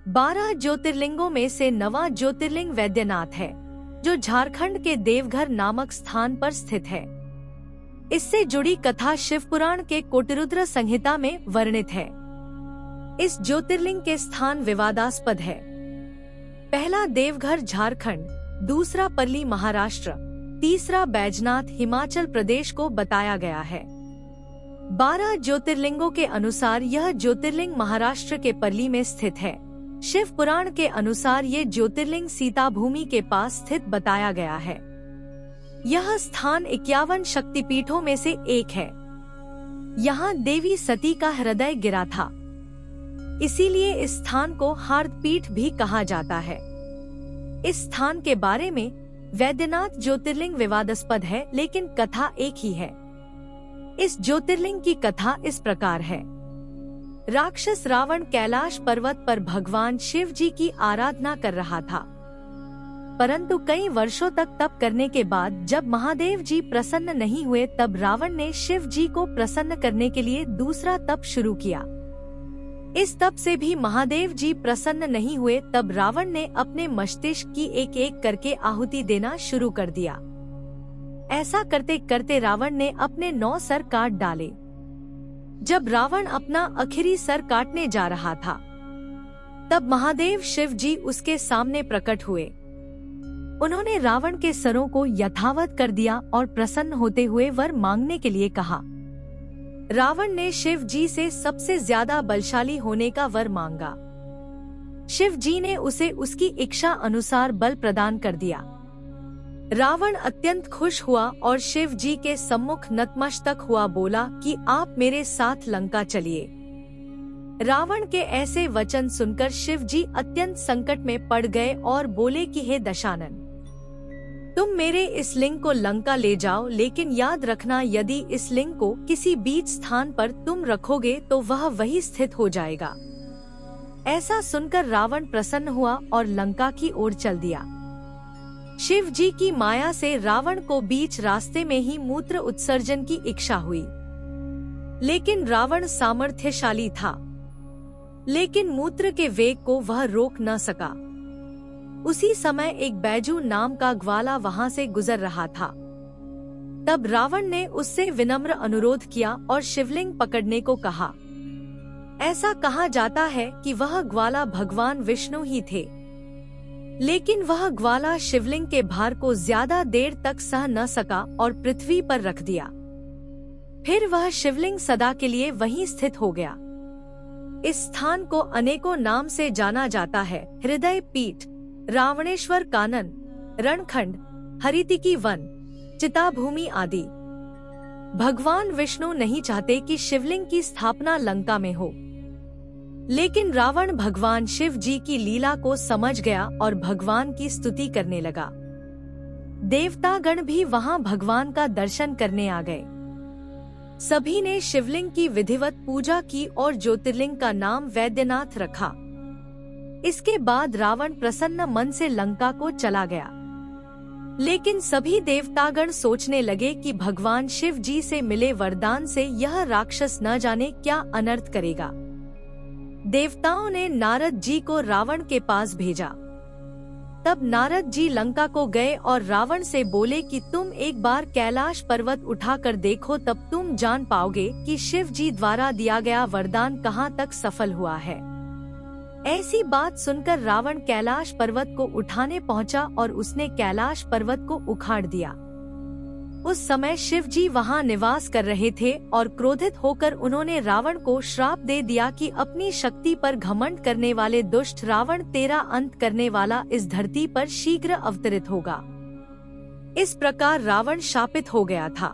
12 ज्योतिर्लिंगों में से 9वां ज्योतिर्लिंग वैद्यनाथ है, जो झारखंड के देवघर नामक स्थान पर स्थित है। इससे जुड़ी कथा शिव पुराण के कोटिरुद्र संहिता में वर्णित है। इस ज्योतिर्लिंग के स्थान विवादास्पद है। पहला देवघर झारखंड, दूसरा पर्ली महाराष्ट्र, तीसरा बैजनाथ हिमाचल प्रदेश को बताया गया है। 12 ज्योतिर्लिंगों के अनुसार यह ज्योतिर्लिंग महाराष्ट्र के पर्ली में स्थित है। शिव पुराण के अनुसार ये ज्योतिर्लिंग सीता भूमि के पास स्थित बताया गया है। यह स्थान 51 शक्तिपीठों में से एक है। यहाँ देवी सती का हृदय गिरा था, इसीलिए इस स्थान को हार्दपीठ भी कहा जाता है। इस स्थान के बारे में वैद्यनाथ ज्योतिर्लिंग विवादास्पद है, लेकिन कथा एक ही है। इस ज्योतिर्लिंग की कथा इस प्रकार है। राक्षस रावण कैलाश पर्वत पर भगवान शिव जी की आराधना कर रहा था, परंतु कई वर्षों तक तप करने के बाद जब महादेव जी प्रसन्न नहीं हुए, तब रावण ने शिव जी को प्रसन्न करने के लिए दूसरा तप शुरू किया। इस तप से भी महादेव जी प्रसन्न नहीं हुए, तब रावण ने अपने मस्तिष्क की एक एक करके आहुति देना शुरू कर दिया। ऐसा करते करते रावण ने अपने 9 सर काट डाले। जब रावण अपना आखिरी सर काटने जा रहा था, तब महादेव शिव जी उसके सामने प्रकट हुए। उन्होंने रावण के सरों को यथावत कर दिया और प्रसन्न होते हुए वर मांगने के लिए कहा। रावण ने शिव जी से सबसे ज्यादा बलशाली होने का वर मांगा। शिव जी ने उसे उसकी इच्छा अनुसार बल प्रदान कर दिया। रावण अत्यंत खुश हुआ और शिव जी के सम्मुख नतमस्तक हुआ, बोला कि आप मेरे साथ लंका चलिए। रावण के ऐसे वचन सुनकर शिव जी अत्यंत संकट में पड़ गए और बोले कि हे दशानन, तुम मेरे इस लिंग को लंका ले जाओ, लेकिन याद रखना यदि इस लिंग को किसी बीच स्थान पर तुम रखोगे तो वह वही स्थित हो जाएगा। ऐसा सुनकर रावण प्रसन्न हुआ और लंका की ओर चल दिया। शिव जी की माया से रावण को बीच रास्ते में ही मूत्र उत्सर्जन की इच्छा हुई, लेकिन रावण सामर्थ्यशाली था, लेकिन मूत्र के वेग को वह रोक न सका। उसी समय एक बैजू नाम का ग्वाला वहां से गुजर रहा था। तब रावण ने उससे विनम्र अनुरोध किया और शिवलिंग पकड़ने को कहा। ऐसा कहा जाता है कि वह ग्वाला भगवान विष्णु ही थे, लेकिन वह ग्वाला शिवलिंग के भार को ज्यादा देर तक सह न सका और पृथ्वी पर रख दिया। फिर वह शिवलिंग सदा के लिए वहीं स्थित हो गया। इस स्थान को अनेकों नाम से जाना जाता है: हृदय पीठ, रावणेश्वर कानन, रणखंड, हरितिकी वन, चिताभूमि आदि। भगवान विष्णु नहीं चाहते कि शिवलिंग की स्थापना लंका में हो, लेकिन रावण भगवान शिव जी की लीला को समझ गया और भगवान की स्तुति करने लगा। देवतागण भी वहां भगवान का दर्शन करने आ गए। सभी ने शिवलिंग की विधिवत पूजा की और ज्योतिर्लिंग का नाम वैद्यनाथ रखा। इसके बाद रावण प्रसन्न मन से लंका को चला गया, लेकिन सभी देवतागण सोचने लगे कि भगवान शिव जी से मिले वरदान से यह राक्षस न जाने क्या अनर्थ करेगा। देवताओं ने नारद जी को रावण के पास भेजा। तब नारद जी लंका को गए और रावण से बोले कि तुम एक बार कैलाश पर्वत उठाकर देखो, तब तुम जान पाओगे कि शिव जी द्वारा दिया गया वरदान कहाँ तक सफल हुआ है। ऐसी बात सुनकर रावण कैलाश पर्वत को उठाने पहुंचा और उसने कैलाश पर्वत को उखाड़ दिया। उस समय शिव जी वहाँ निवास कर रहे थे और क्रोधित होकर उन्होंने रावण को श्राप दे दिया कि अपनी शक्ति पर घमंड करने वाले दुष्ट रावण, तेरा अंत करने वाला इस धरती पर शीघ्र अवतरित होगा। इस प्रकार रावण शापित हो गया था।